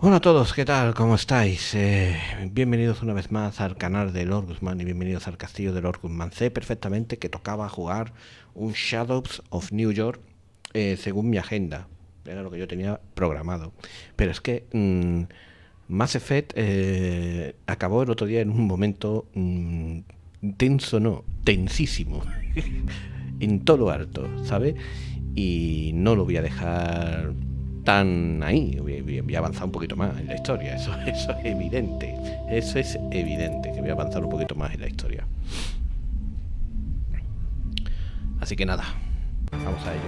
Hola a todos, ¿qué tal? ¿Cómo estáis? Bienvenidos una vez más al canal de Lord Guzmán y bienvenidos al castillo de Lord Guzmán. Sé perfectamente que tocaba jugar un Shadows of New York según mi agenda. Era lo que yo tenía programado. Pero es que Mass Effect acabó el otro día en un momento tenso, no, tensísimo. En todo lo alto, ¿sabes? Y no lo voy a dejar tan ahí. Voy a avanzar un poquito más en la historia. Eso es evidente. Eso es evidente, que voy a avanzar un poquito más en la historia. Así que nada, vamos a ello.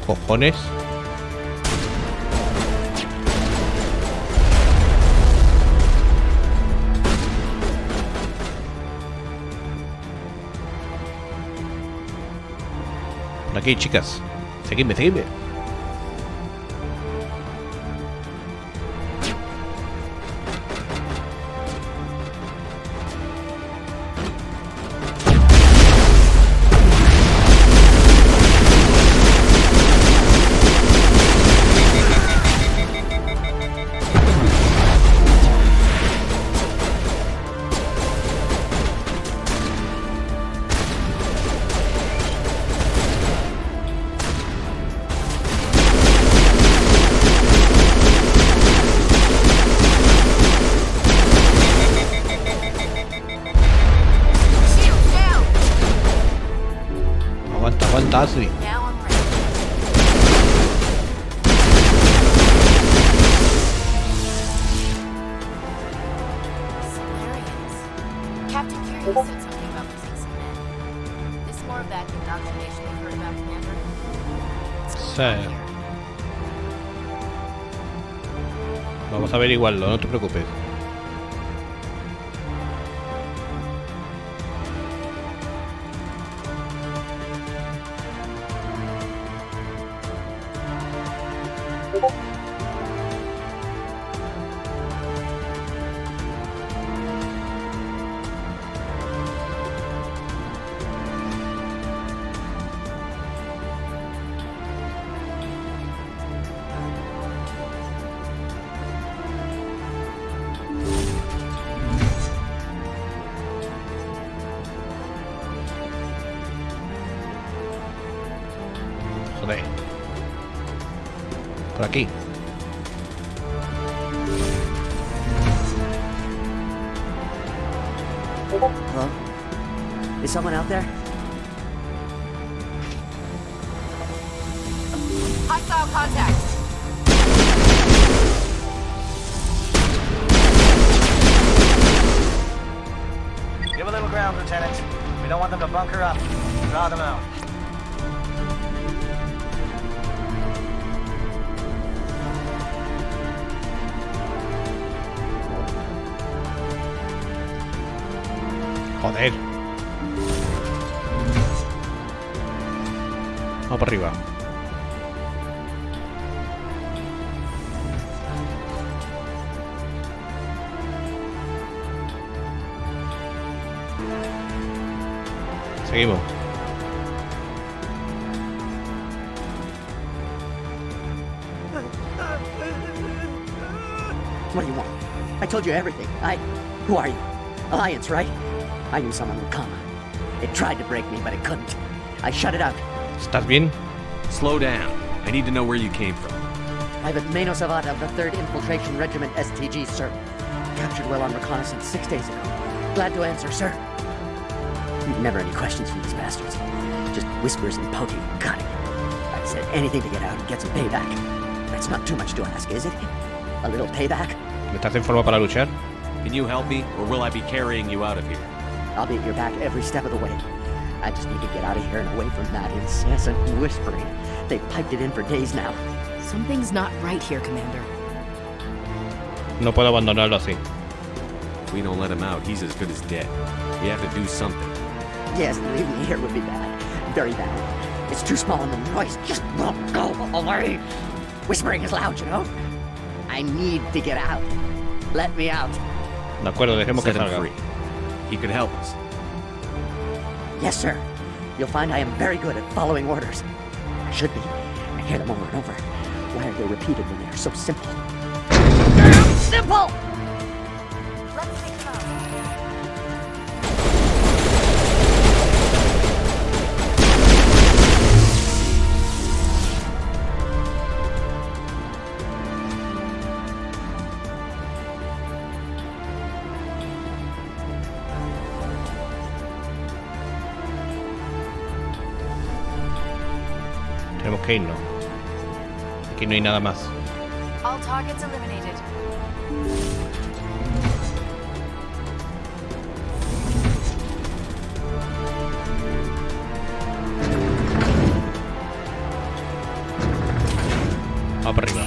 Cojones. Por aquí, chicas. Seguidme, seguidme. Aguanta, Ashley. Sí. Vamos a averiguarlo, no te preocupes. Joder. Por aquí. Hello? Is someone out there? Hostile contact. Give a little ground, Lieutenant. We don't want them to bunker up. Draw them out. Joder. Vamos para arriba. Seguimos. What do you want? I told you everything. Who are you? Alliance, right? I knew someone would come. It tried to break me, but it couldn't. I shut it out. ¿Estás bien? Slow down. I need to know where you came from. Private Mano Savat of the 3rd Infiltration Regiment STG, sir. Captured well on reconnaissance 6 days ago. Glad to answer, sir. Never any questions from these bastards. Just whispers and poking and cutting. I said anything to get out and get some payback. That's not too much to ask, is it? A little payback? ¿Estás en forma para luchar? Can you help me, or will I be carrying you out of here? I'll be at your back every step of the way. I just need to get out of here and away from that incessant whispering. They've piped it in for days now. Something's not right here, Commander. No puedo abandonarlo así. If we don't let him out, he's as good as dead. We have to do something. Yes, leaving me here would be bad. Very bad. It's too small and the noise just won't go away. Whispering is loud, you know? I need to get out. Let me out. De acuerdo, dejemos que Set him salga. free. He could help us. Yes, sir. You'll find I am very good at following orders. I should be. I hear them over and over. Why are they repeated when they are so simple? Damn simple! Let's take him out. Tenemos que irnos. Aquí no hay nada más. All targets eliminated. Vamos para arriba.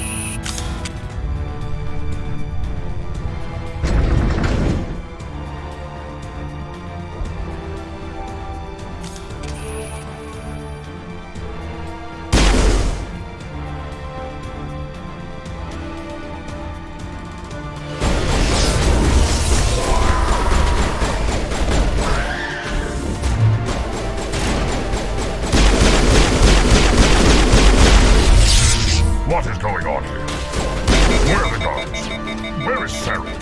What is going on here? Where are the guards? Where is Saren?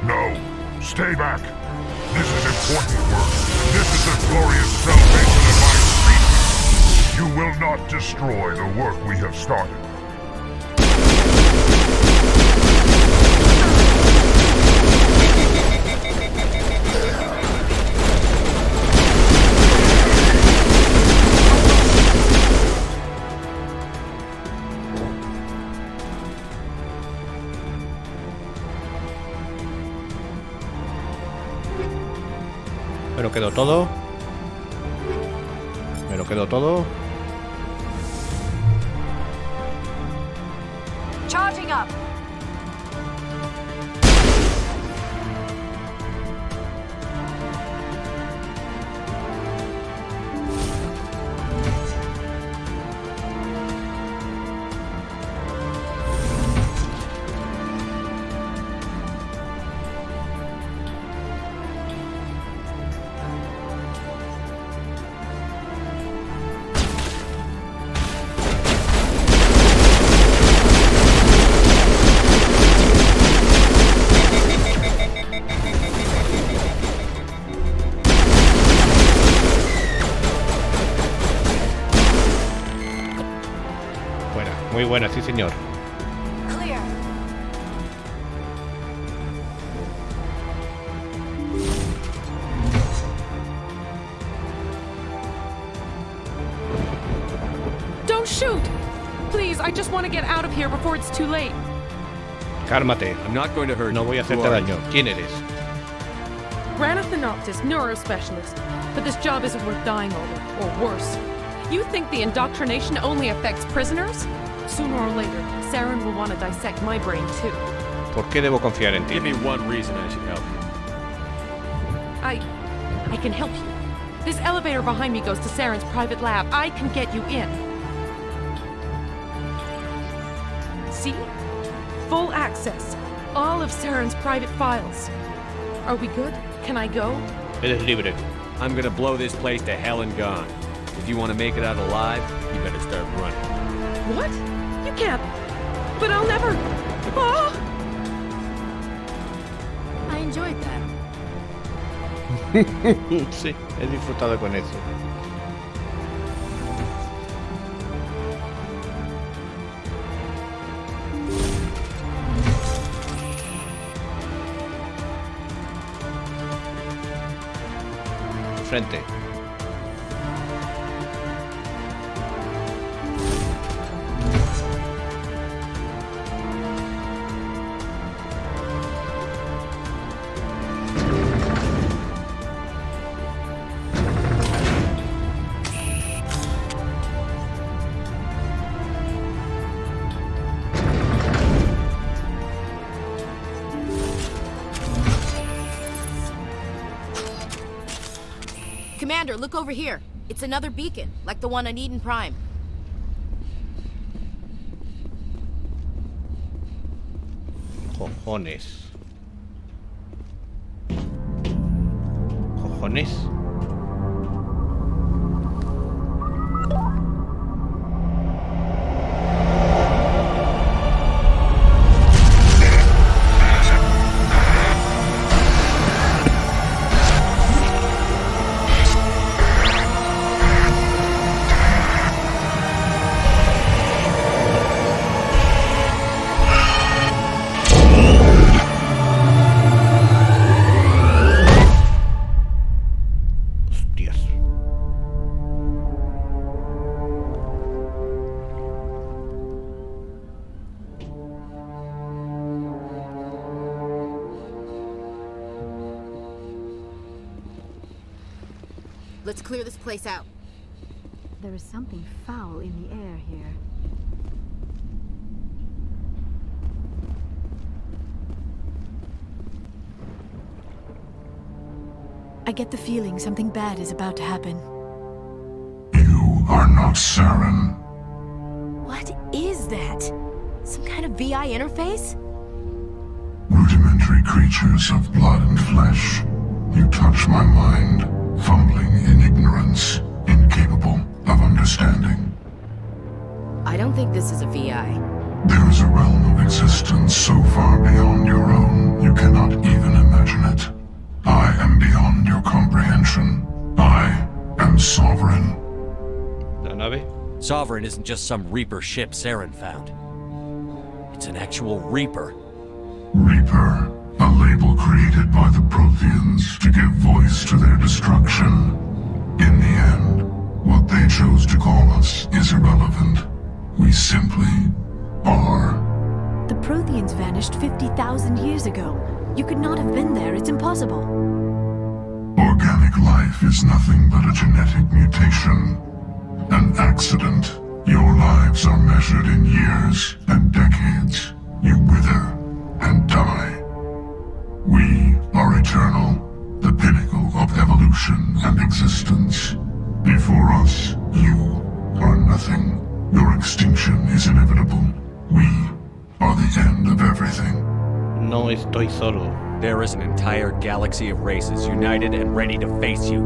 No, stay back. This is important work. This is the glorious salvation of my species. You will not destroy the work we have started. Me lo quedo todo. Me lo quedo todo. Charging up. Muy buena, sí señor. Clear. Don't shoot! Please, I just want to get out of here before it's too late. Cálmate. I'm not going to hurt No you. voy a Who hacerte are you? daño. ¿Quién eres? Ranathanoptis, neurospecialist. But this job isn't worth dying over, or worse. You think the indoctrination only affects prisoners? Sooner or later, Saren will want to dissect my brain too. ¿Por qué debo confiar en ti? Give me one reason I should help you. I can help you. This elevator behind me goes to Saren's private lab. I can get you in. See? Full access. All of Saren's private files. Are we good? Can I go? Eres libre. I'm gonna blow this place to hell and gone. If you want to make it out alive, you better start running. What? You can't. But I'll never. Oh! I enjoyed that. Sí, he disfrutado con eso. frente. Commander, look over here. It's another beacon, like the one on Eden Prime. Cojones. Cojones. Let's clear this place out. There is something foul in the air here. I get the feeling something bad is about to happen. You are not Saren. What is that? Some kind of VI interface? Rudimentary creatures of blood and flesh. You touch my mind, fumbling in ignorance, incapable of understanding. I don't think this is a VI. There is a realm of existence so far beyond your own, you cannot even imagine it. I am beyond your comprehension. I am sovereign. La nave. Sovereign isn't just some Reaper ship Saren found. It's an actual Reaper. Reaper, a label created by the Protheans to give voice to their destruction. In the end, what they chose to call us is irrelevant. We simply are. The Protheans vanished 50,000 years ago. You could not have been there. It's impossible. Organic life is nothing but a genetic mutation. An accident. Your lives are measured in years and decades. You wither and die. We are eternal, the pinnacle of evolution and existence. Before us, you are nothing. Your extinction is inevitable. We are the end of everything. No estoy solo. There is an entire galaxy of races united and ready to face you.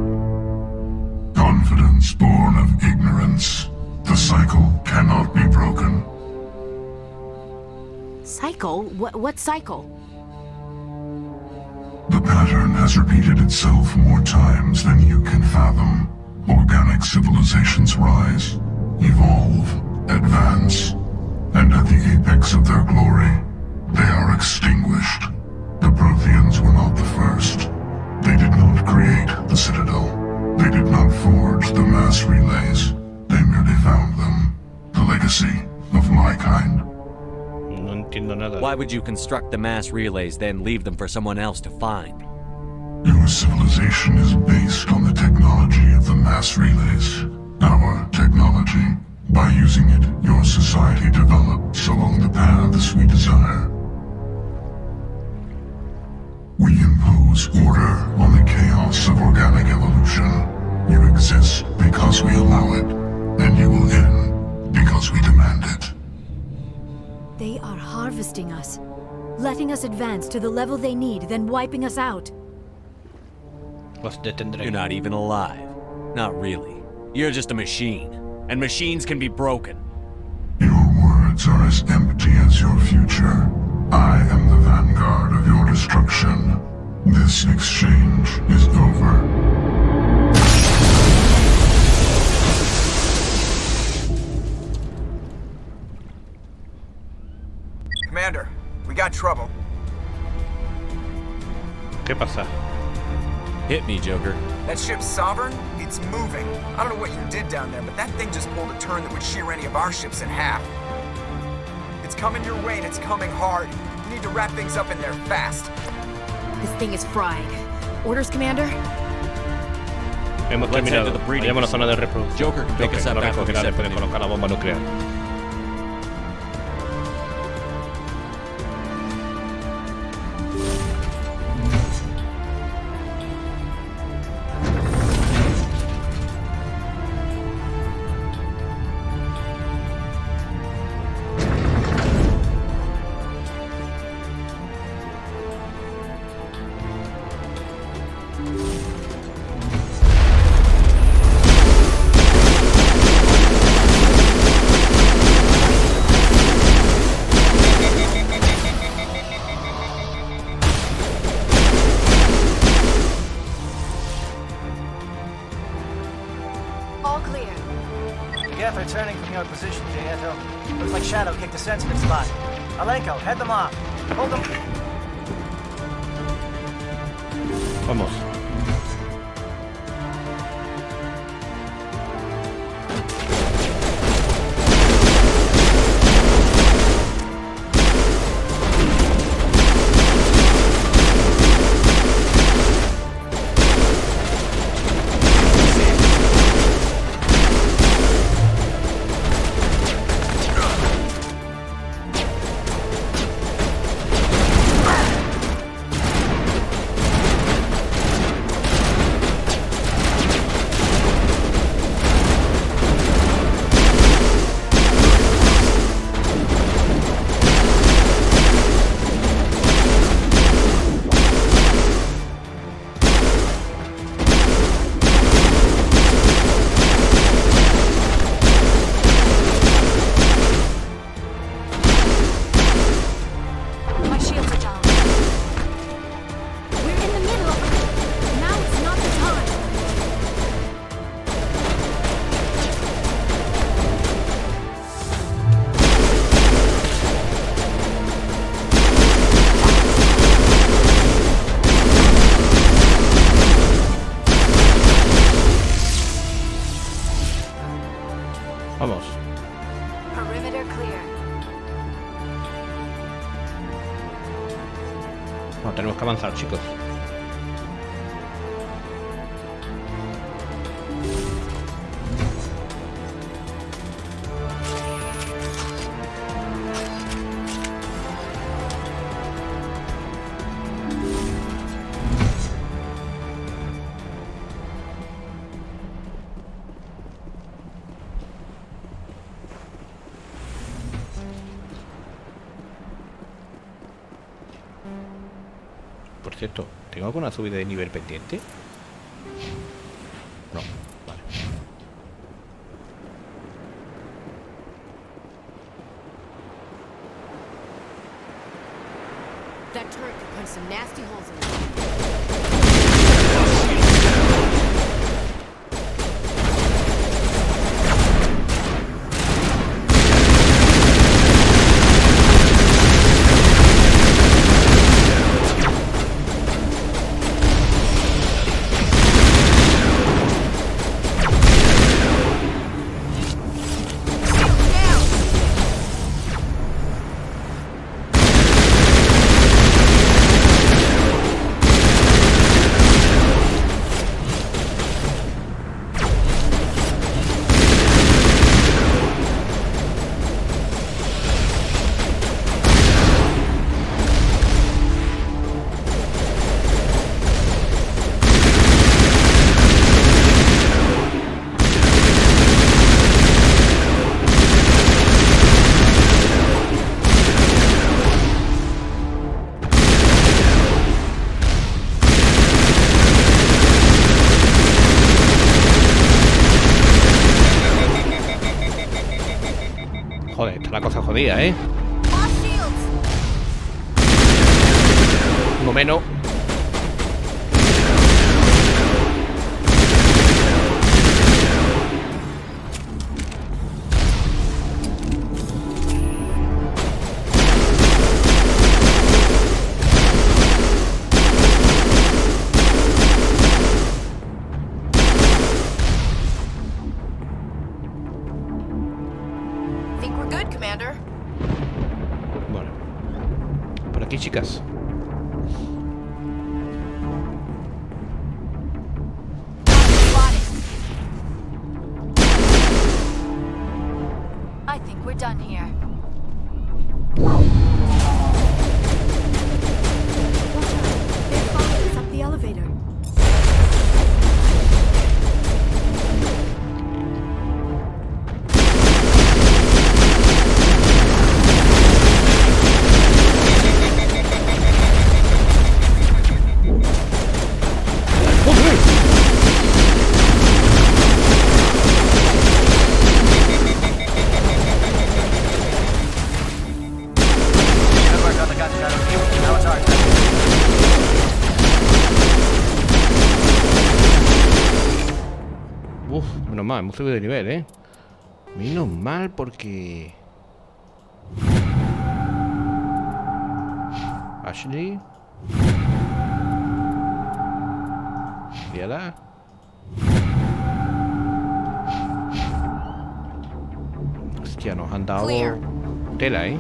Confidence born of ignorance. The cycle cannot be broken. Cycle? What cycle? The pattern has repeated itself more times than you can fathom. Organic civilizations rise, evolve, advance, and at the apex of their glory, they are extinguished. The Protheans were not the first. They did not create the Citadel. They did not forge the mass relays. They merely found them. The legacy of my kind. No entiendo nada. Why would you construct the mass relays, then leave them for someone else to find? Your civilization is based on the technology of the mass relays. Our technology. By using it, your society develops along the paths we desire. We impose order on the chaos of organic evolution. You exist because we allow it, and you will end because we demand it. They are harvesting us, letting us advance to the level they need, then wiping us out. Los detendré. You're not even alive. Not really. You're just a machine. And machines can be broken. Your words are as empty as your future. I am the vanguard of your destruction. This exchange is over. Commander, we got trouble. ¿Qué pasa? Hit me, Joker. That ship's sovereign? It's moving. I don't know what you did down there, but that thing just pulled a turn that would shear any of our ships in half. It's coming your way and it's coming hard. You need to wrap things up in there fast. This thing is fried. Orders, Commander? Hemos Let's head terminado. to the breeding Vayamos a la zona de reproducción. Joker can pick us up nos after we recogerá set después de the colocar la bomba nuclear. All clear. Yes, returning from your position, Gieto. Looks like Shadow kicked a sensitive spot. Alenko, head them off. Hold them. Vamos. My shields are down. We're in the middle of it. Now it's not the time. Vamos. Perimeter clear. Bueno, tenemos que avanzar, chicos. Por cierto, ¿tengo alguna subida de nivel pendiente? No, vale. That turret could punch some nasty holes in it. Joder, está la cosa jodida, ¿eh? All shields. Uno menos. aquí, chicas. I think we're done here. They're following us up the elevator. Menos mal, hemos subido de nivel, ¿eh? Menos mal porque... Ashley... Diada... Hostia, nos han dado... Clear. Tela, ¿eh?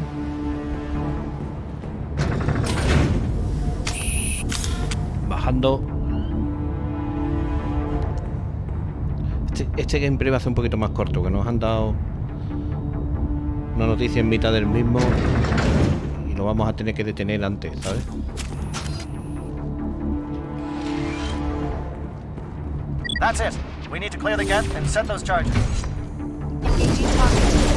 Bajando... Este gameplay va a ser un poquito más corto, que nos han dado una noticia en mitad del mismo y lo vamos a tener que detener antes, ¿sabes? That's it. We need to clear the gate and set those charges. Engaging target.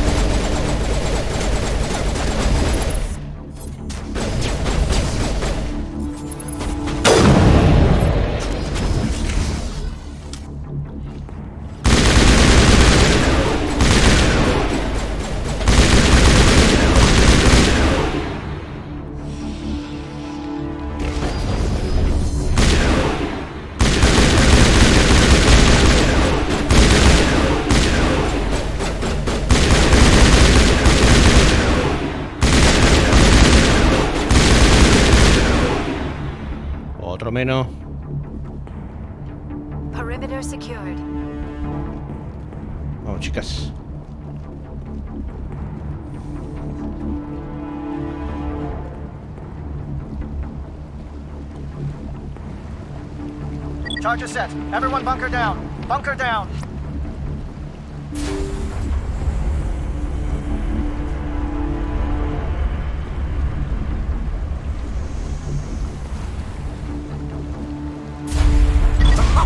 Otro menos. Perimeter secured. Vamos, chicas. Charges set. Everyone bunker down. Bunker down.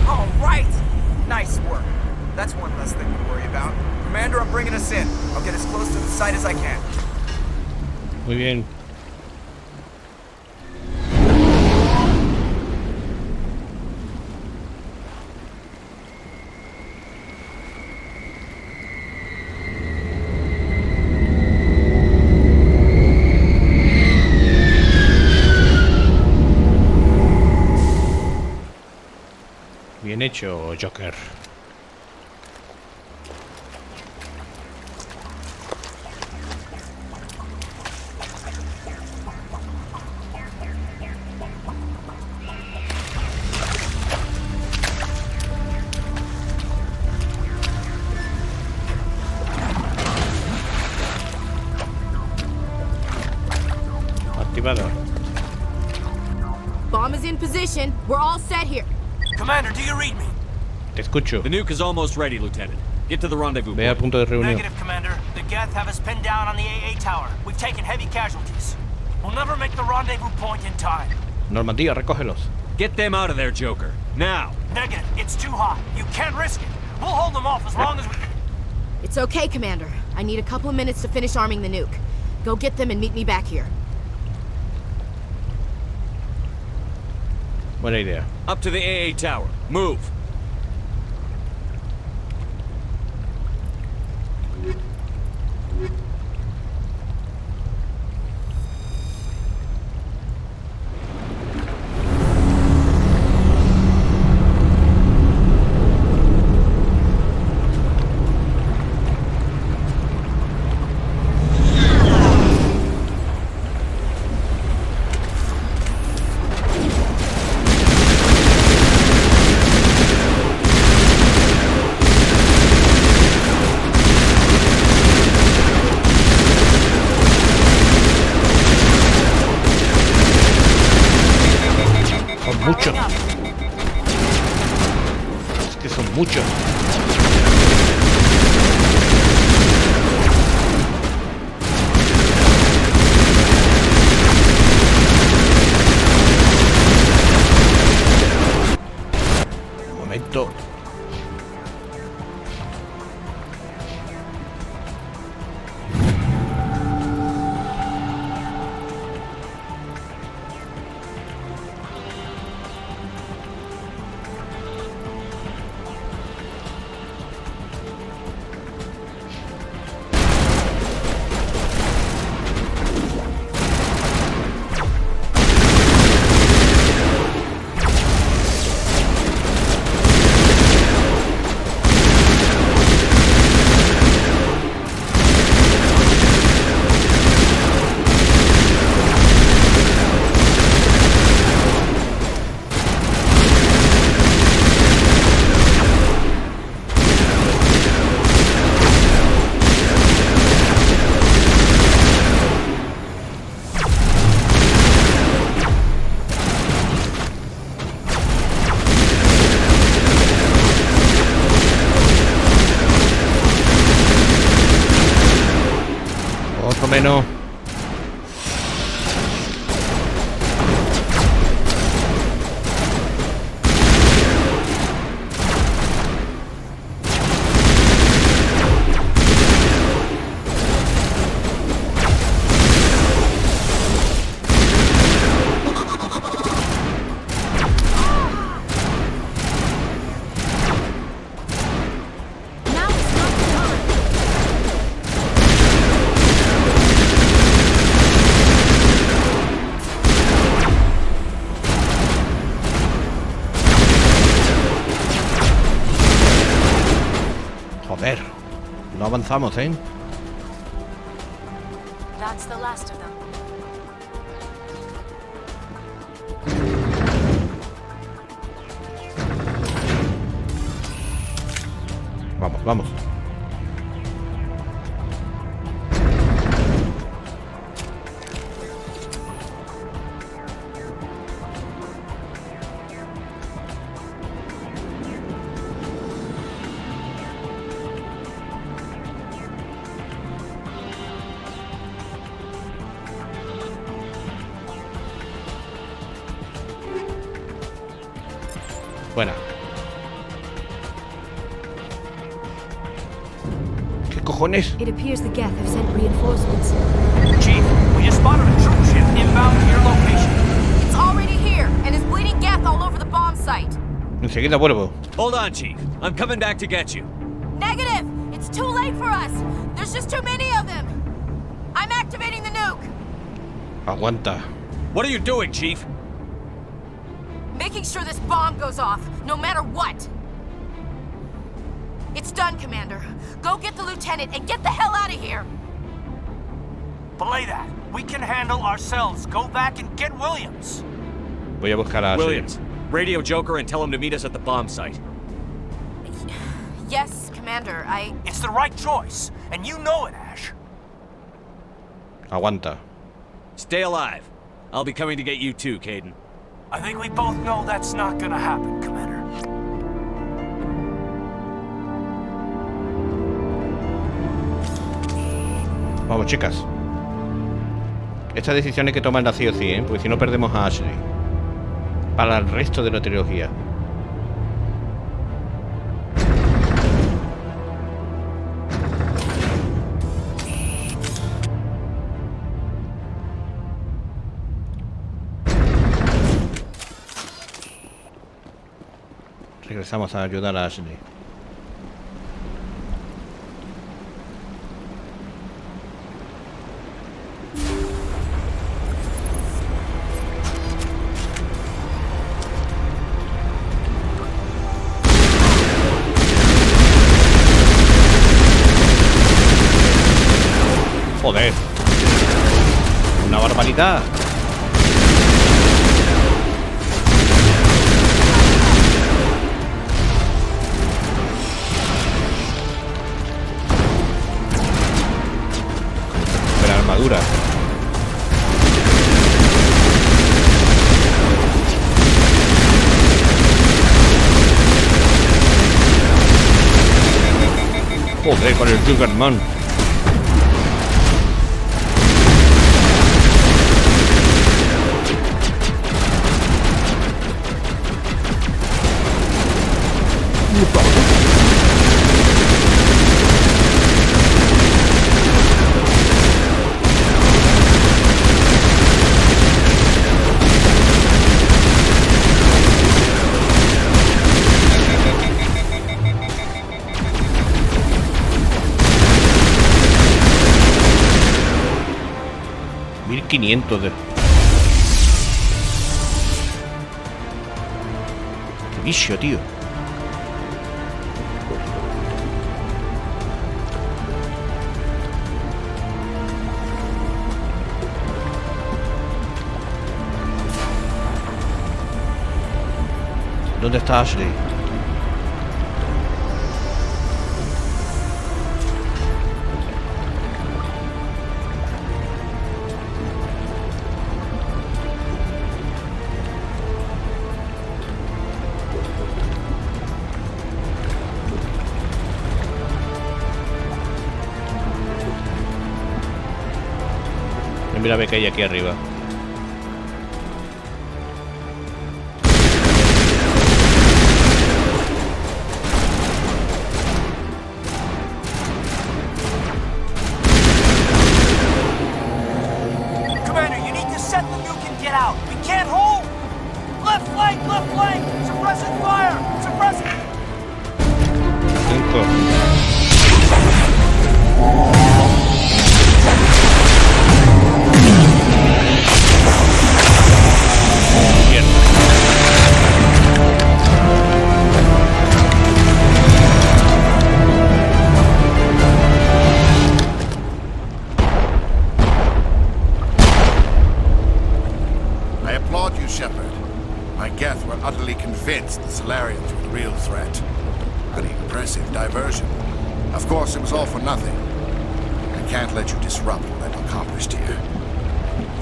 All right! Nice work. That's one less thing to worry about. Commander, I'm bringing us in. I'll get as close to the site as I can. Muy bien. Bien hecho, Joker. Activado. Bomb is in position. We're all set here. Commander, do you read me? Te escucho. The nuke is almost ready, Lieutenant. Get to the rendezvous Ve al point. punto de reunión. Negative, Commander. The Geth have us pinned down on the AA tower. We've taken heavy casualties. We'll never make the rendezvous point in time. Normandía, recógelos. Get them out of there, Joker. Now. Negative. It's too hot. You can't risk it. We'll hold them off as long as we... It's okay, Commander. I need a couple of minutes to finish arming the nuke. Go get them and meet me back here. Buena idea. Up to the AA tower. Move. muchos. Es que son muchos. Un momento. Menos. Joder, no avanzamos, ¿eh? That's the last of them. Vamos, vamos. Buena. ¿Qué cojones? It appears the Geth have sent reinforcements. Chief, we just spotted a troop ship inbound to your location. It's already here, and is bleeding Geth all over the bomb site. Enseguida vuelvo. Hold on, Chief. I'm coming back to get you. Negative! It's too late for us! There's just too many of them! I'm activating the nuke! Aguanta. What are you doing, Chief? Making sure this bomb goes off, no matter what! It's done, Commander. Go get the lieutenant and get the hell out of here! Belay that. We can handle ourselves. Go back and get Williams. Voy a buscar a Williams, radio Joker and tell him to meet us at the bomb site. Yes, Commander, It's the right choice, and you know it, Ash. Aguanta. Stay alive. I'll be coming to get you too, Caden. I think we both know that's not gonna happen, Commander. Vamos, chicas. Esta decisión hay que tomarla sí o sí, ¿eh? Porque si no perdemos a Ashley. Para el resto de la trilogía. Regresamos a ayudar a Ashley. Joder. Una barbaridad. Pero armadura. Joder, con el Triggerman. $1,500 de... Qué vicio, tío. ¿Dónde está Ashley? Mira, ve que hay aquí arriba. Commander, you need to set the nuke and get out. We can't hold. Left flank, suppressing fire, suppressing. 5. I applaud you, Shepard. My Geth were utterly convinced the Solarians were the real threat. An impressive diversion. Of course, it was all for nothing. I can't let you disrupt what I've accomplished here.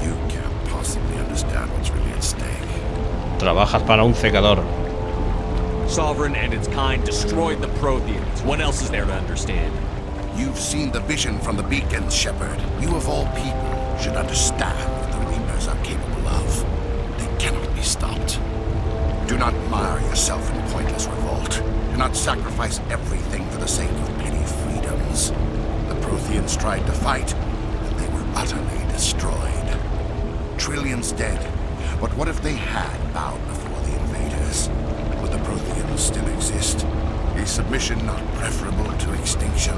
You can't possibly understand what's really at stake. Trabajas para un secador. Sovereign and its kind destroyed the Protheans. What else is there to understand? You've seen the vision from the beacons, Shepard. You of all people should understand what the Reapers are capable of. They cannot be stopped. Do not mire yourself in pointless revolt. Do not sacrifice everything for the sake of petty freedoms. The Protheans tried to fight, and they were utterly destroyed. Trillions dead. But what if they had bowed before the invaders? Would the Protheans still exist? Is submission not preferable to extinction?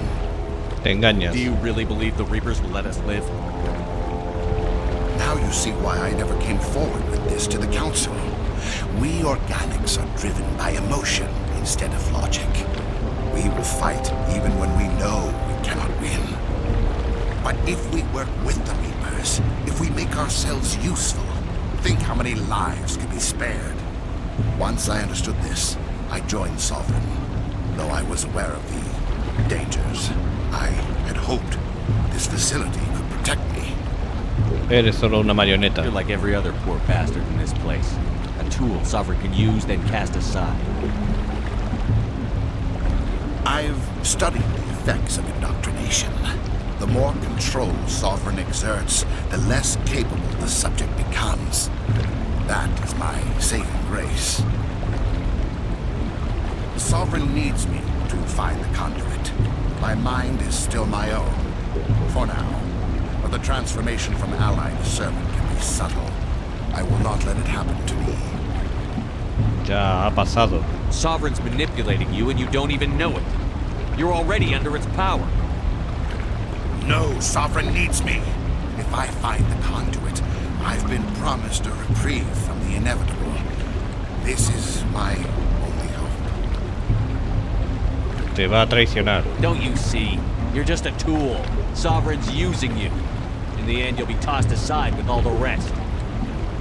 Te engañas. Do you really believe the Reapers will let us live? Now you see why I never came forward with this to the Council. We organics are driven by emotion instead of logic. We will fight even when we know we cannot win. But if we work with the Reapers, if we make ourselves useful, think how many lives could be spared. Once I understood this, I joined Sovereign, though I was aware of the dangers. I had hoped this facility could protect me. Eres solo una marioneta. You're like every other poor bastard in this place. A tool Sovereign can use, then cast aside. I've studied the effects of indoctrination. The more control Sovereign exerts, the less capable the subject becomes. That is my saving grace. Sovereign needs me to find the conduit. My mind is still my own, for now. But the transformation from ally to servant can be subtle. I will not let it happen to me. Ya ha pasado. Sovereign's manipulating you and you don't even know it. You're already under its power. No, Sovereign needs me. If I find the conduit, I've been promised a reprieve from the inevitable. This is my only hope. Te va a traicionar. Don't you see? You're just a tool. Sovereign's using you. In the end, you'll be tossed aside with all the rest.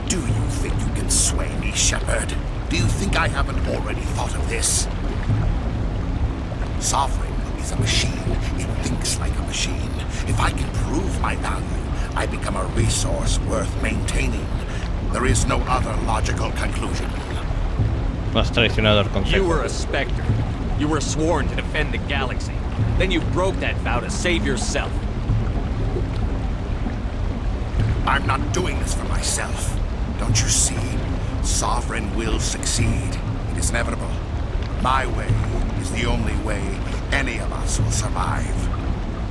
Do you think you can sway me, Shepard? Do you think I haven't already thought of this? Sovereign is a machine. It thinks like a machine. If I can prove my value, I become a resource worth maintaining. There is no other logical conclusion. Has traicionado el concepto. You were a Spectre. You were sworn to defend the galaxy. Then you broke that vow to save yourself. I'm not doing this for myself. Don't you see? Sovereign will succeed. It is inevitable. My way is the only way any of us will survive.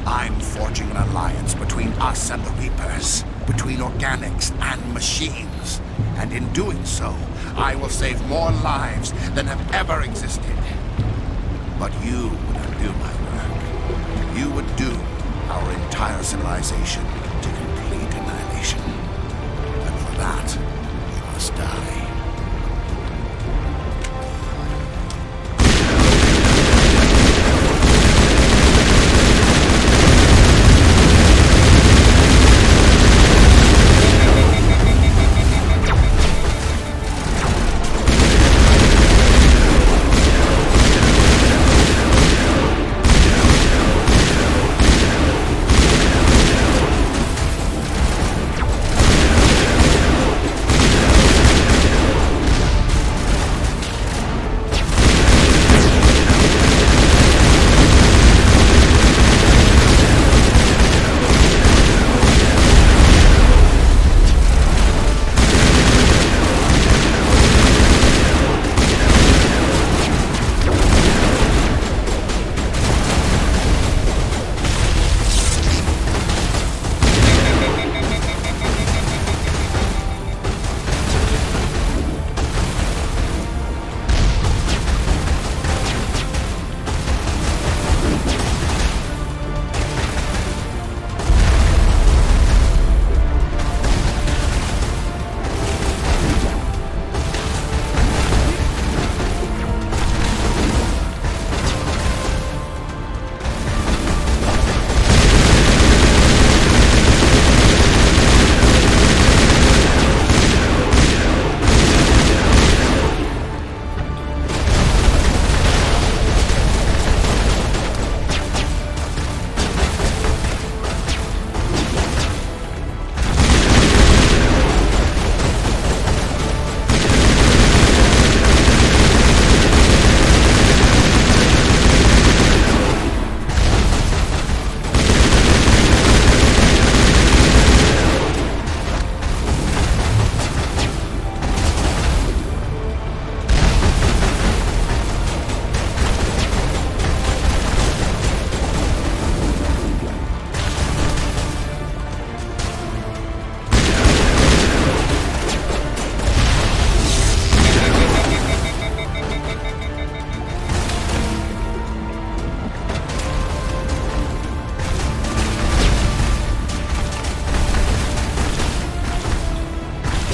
I'm forging an alliance between us and the Reapers, between organics and machines. And in doing so, I will save more lives than have ever existed. But you would undo my work. You would doom our entire civilization to complete annihilation. And for that, you must die.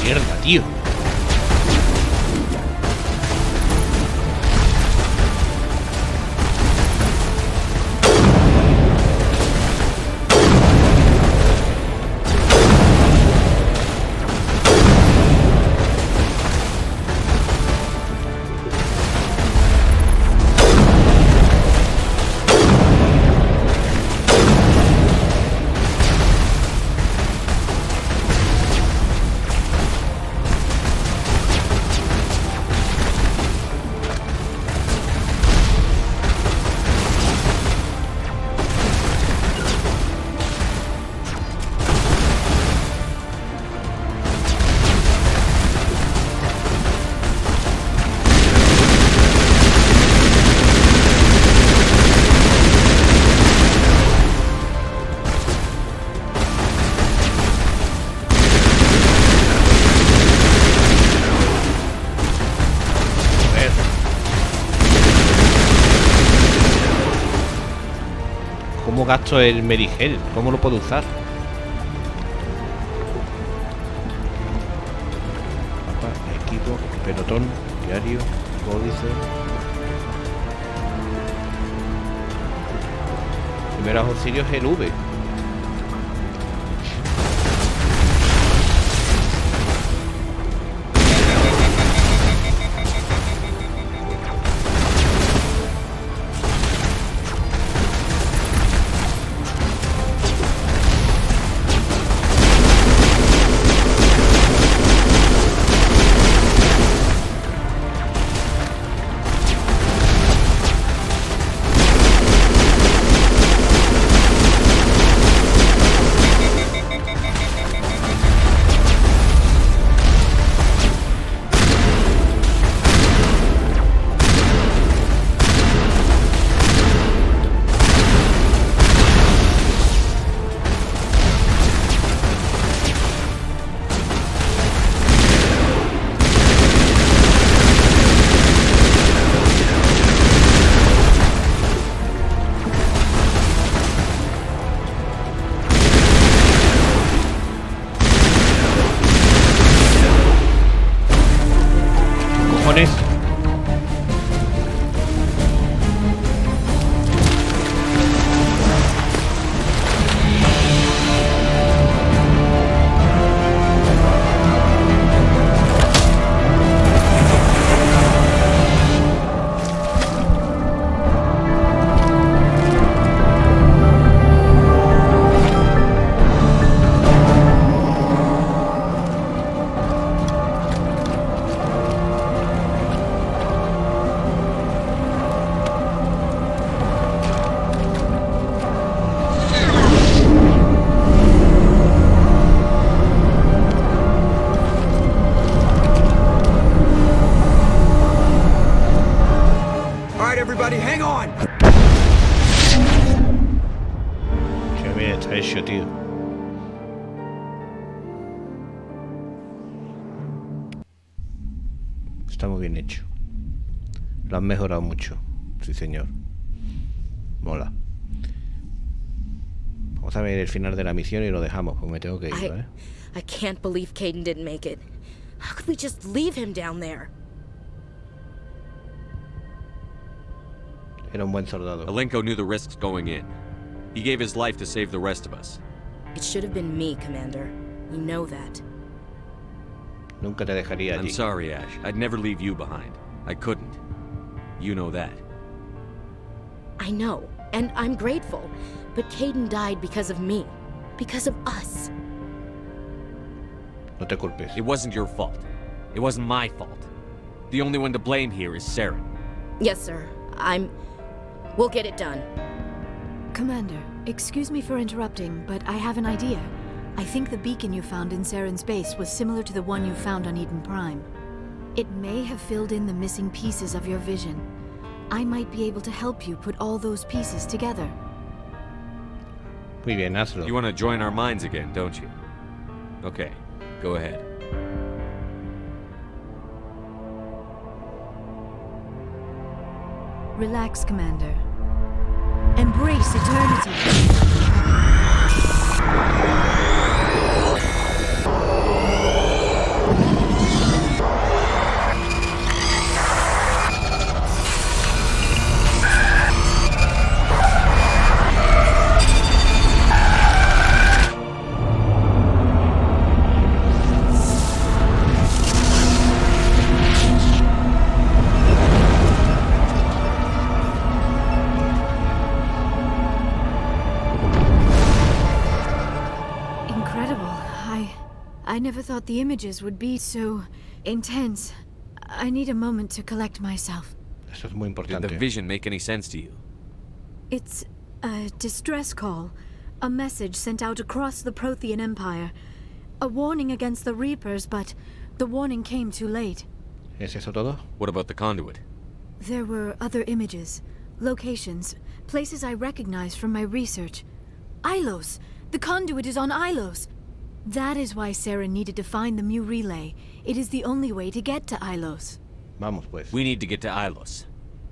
Mierda, tío. ¿Cómo gasto el Medigel? ¿Cómo lo puedo usar? Mapa, equipo, pelotón, diario, códice. Primeros auxilios el V. cojones? Everybody, hang on! Qué bien está hecho, tío. Está muy bien hecho. Lo han mejorado mucho. Sí, señor. Mola. Vamos a ver el final de la misión y lo dejamos, porque me tengo que ir, ¿vale? I can't believe Caden didn't make it. How could we just leave him down there? Era un buen soldado. Alenko knew the risks going in. He gave his life to save the rest of us. It should have been me, Commander. You know that. Nunca te dejaría allí. I'm sorry, Ash. I'd never leave you behind. I couldn't. You know that. I know, and I'm grateful. But Caden died because of me. Because of us. No te culpes. It wasn't your fault. It wasn't my fault. The only one to blame here is Saren. Yes, sir. We'll get it done. Commander, excuse me for interrupting, but I have an idea. I think the beacon you found in Saren's base was similar to the one you found on Eden Prime. It may have filled in the missing pieces of your vision. I might be able to help you put all those pieces together. Muy bien, hazlo. You want to join our minds again, don't you? Okay, go ahead. Relax, Commander. Embrace eternity. I never thought the images would be so intense. I need a moment to collect myself. Eso es muy importante. Did the vision make any sense to you? It's a distress call. A message sent out across the Prothean Empire. A warning against the Reapers, but the warning came too late. ¿Es eso todo? What about the conduit? There were other images, locations, places I recognized from my research. Ilos! The conduit is on Ilos! That is why Saren needed to find the Mu relay. It is the only way to get to Ilos. Vamos, pues. We need to get to Ilos.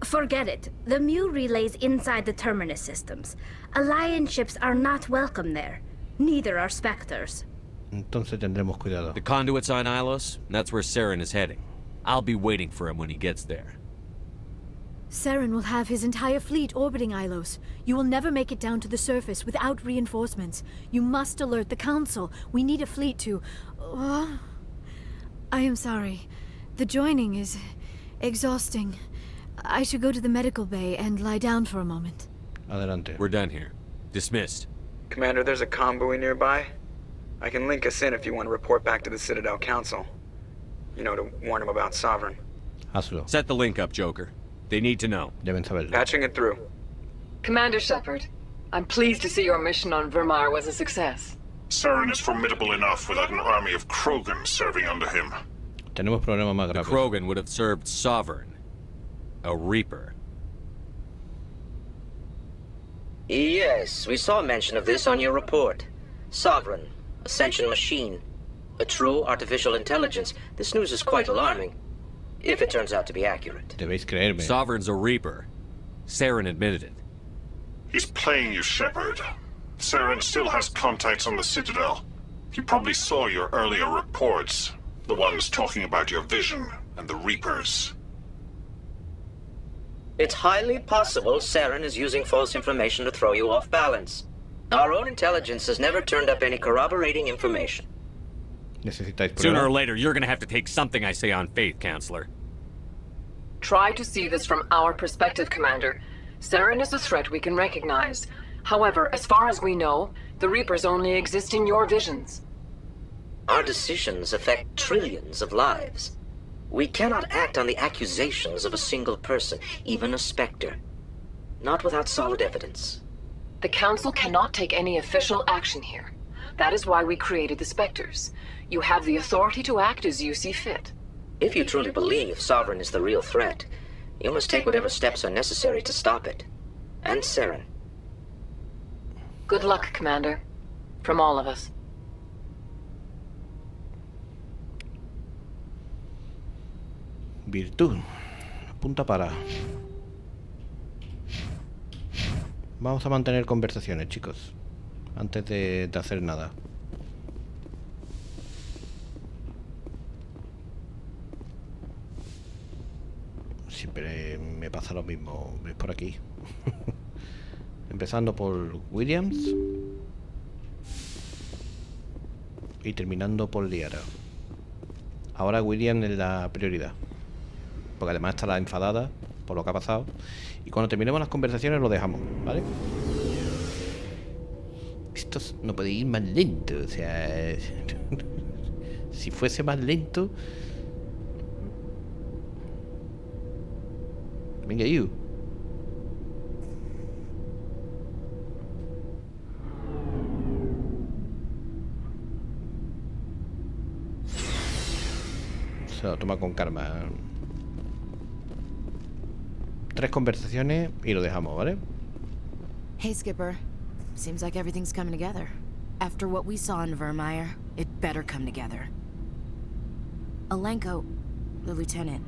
Forget it. The Mu relay's inside the Terminus systems. Alliance ships are not welcome there. Neither are Spectres. Entonces tendremos cuidado. The conduit's on Ilos, and that's where Saren is heading. I'll be waiting for him when he gets there. Saren will have his entire fleet orbiting Ilos. You will never make it down to the surface without reinforcements. You must alert the Council. We need a fleet to... I am sorry. The joining is exhausting. I should go to the medical bay and lie down for a moment. Adelante. We're done here. Dismissed. Commander, there's a comm buoy nearby. I can link us in if you want to report back to the Citadel Council. You know, to warn them about Sovereign. Hazlo. Set the link up, Joker. They need to know. Deben saberlo. Patching it through. Commander Shepard, I'm pleased to see your mission on Vermar was a success. Saren is formidable enough without an army of Krogan serving under him. Tenemos problemas más The graves. Krogan would have served Sovereign. A Reaper. Yes, we saw mention of this on your report. Sovereign, Ascension machine. A true artificial intelligence. This news is quite alarming. If it turns out to be accurate. Debéis creerme. Sovereign's a Reaper. Saren admitted it. He's playing you, Shepard. Saren still has contacts on the Citadel. He probably saw your earlier reports. The ones talking about your vision. and the Reapers. It's highly possible Saren is using false information to throw you off balance. Our own intelligence has never turned up any corroborating information. Sooner or later, you're gonna have to take something I say on faith, Counselor. Try to see this from our perspective, Commander. Saren is a threat we can recognize. However, as far as we know, the Reapers only exist in your visions. Our decisions affect trillions of lives. We cannot act on the accusations of a single person, even a Spectre. Not without solid evidence. The Council cannot take any official action here. That is why we created the Spectres. You have the authority to act as you see fit. If you truly believe Sovereign is the real threat, you must take whatever steps are necessary to stop it. And Saren. Good luck, Commander. From all of us. Virtud. Punta para. Vamos a mantener conversaciones, chicos. Antes de hacer nada. Siempre me pasa lo mismo. Es por aquí. Empezando por Williams. Y terminando por Liara. Ahora Williams es la prioridad. Porque además está la enfadada por lo que ha pasado. Y cuando terminemos las conversaciones lo dejamos, ¿vale? Esto no puede ir más lento. O sea... si fuese más lento... Venga, you. Se lo toma con calma. 3 conversaciones y lo dejamos, ¿vale? Hey, Skipper. Seems like everything's coming together. After what we saw in Vermeer, it better come together. Alenko, the lieutenant.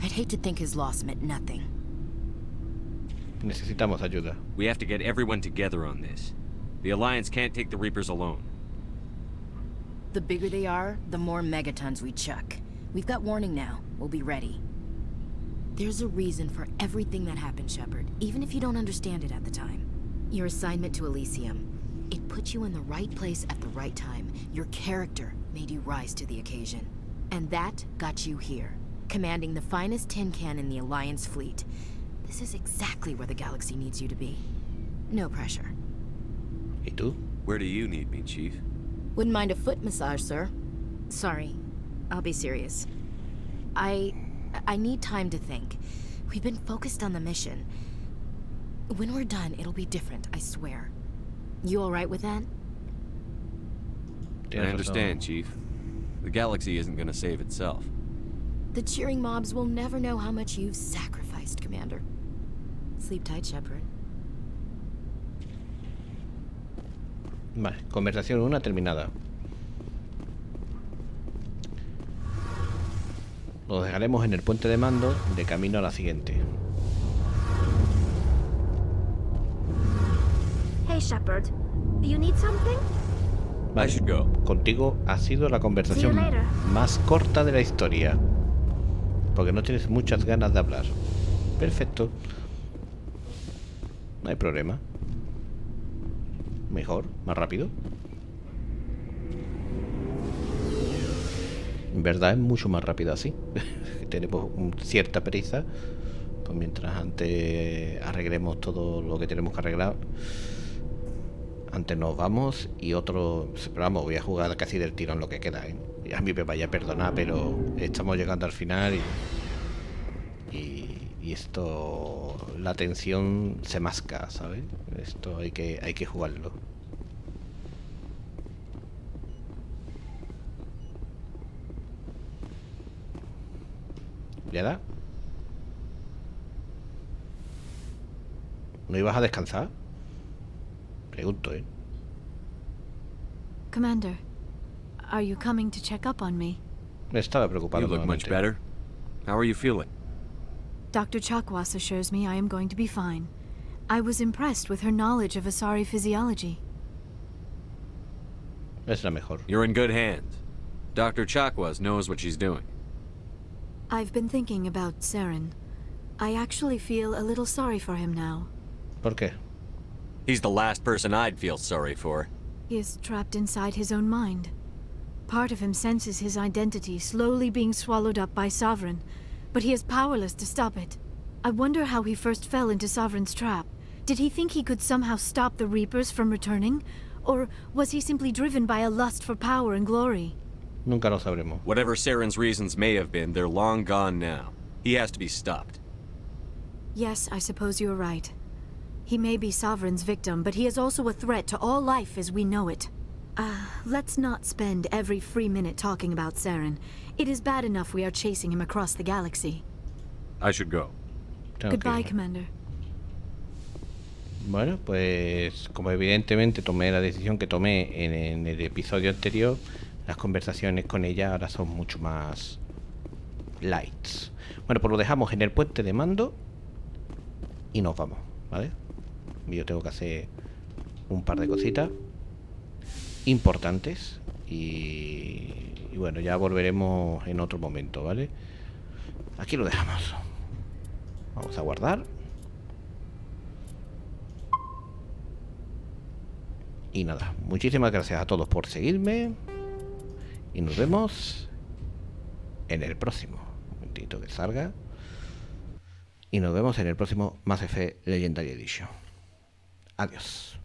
I'd hate to think his loss meant nothing. Necesitamos ayuda. We have to get everyone together on this. The Alliance can't take the Reapers alone. The bigger they are, the more megatons we chuck. We've got warning now. We'll be ready. There's a reason for everything that happened, Shepard, even if you don't understand it at the time. Your assignment to Elysium. It put you in the right place at the right time. Your character made you rise to the occasion. And that got you here, commanding the finest tin can in the Alliance fleet. This is exactly where the galaxy needs you to be. No pressure. ¿Y tú? Where do you need me, Chief? Wouldn't mind a foot massage, sir. Sorry. I'll be serious. I need time to think. We've been focused on the mission. When we're done, it'll be different, I swear. You alright with that? I understand, Chief. The galaxy isn't gonna save itself. The cheering mobs will never know how much you've sacrificed, Commander. Sleep tight, Shepard. Vale, conversación 1 terminada. Lo dejaremos en el puente de mando de camino a la siguiente. Hey, Shepard. You need something? Vale. I should go. Contigo ha sido la conversación más corta de la historia. Porque no tienes muchas ganas de hablar. Perfecto. No hay problema. Mejor, más rápido. En verdad es mucho más rápido así. Tenemos cierta prisa. Pues mientras antes arreglemos todo lo que tenemos que arreglar. Antes nos vamos y otro... Pero vamos, voy a jugar casi del tirón lo que queda, ¿eh? Y a mí me vaya a perdonar, pero estamos llegando al final y esto... La tensión se masca, ¿sabes? Esto hay que jugarlo. ¿Ya da? ¿No ibas a descansar? Pregunto, ¿eh? Commander, are you coming to check up on me? Estaba preocupado. You look much better. How are you feeling? Dr. Chakwas assures me I am going to be fine. I was impressed with her knowledge of Asari physiology. Es la mejor. You're in good hands. Dr. Chakwas knows what she's doing. I've been thinking about Saren. I actually feel a little sorry for him now. ¿Por qué? He's the last person I'd feel sorry for. He is trapped inside his own mind. Part of him senses his identity slowly being swallowed up by Sovereign, but he is powerless to stop it. I wonder how he first fell into Sovereign's trap. Did he think he could somehow stop the Reapers from returning? Or was he simply driven by a lust for power and glory? Nunca lo sabremos. Whatever Saren's reasons may have been, they're long gone now. He has to be stopped. Yes, I suppose you're right. He may be Sovereign's victim, but he is also a threat to all life as we know it. Let's not spend every free minute talking about Saren. It is bad enough we are chasing him across the galaxy. I should go. Goodbye, Commander. Bueno, pues como evidentemente tomé la decisión que tomé en el episodio anterior, las conversaciones con ella ahora son mucho más lights. Bueno, pues lo dejamos en el puente de mando y nos vamos, ¿vale? Yo tengo que hacer un par de cositas importantes y bueno, ya volveremos en otro momento, ¿vale? Aquí lo dejamos. Vamos a guardar. Y nada, muchísimas gracias a todos por seguirme y nos vemos en el próximo. Un momentito que salga. Y nos vemos en el próximo Mass Effect Legendary Edition. Adiós.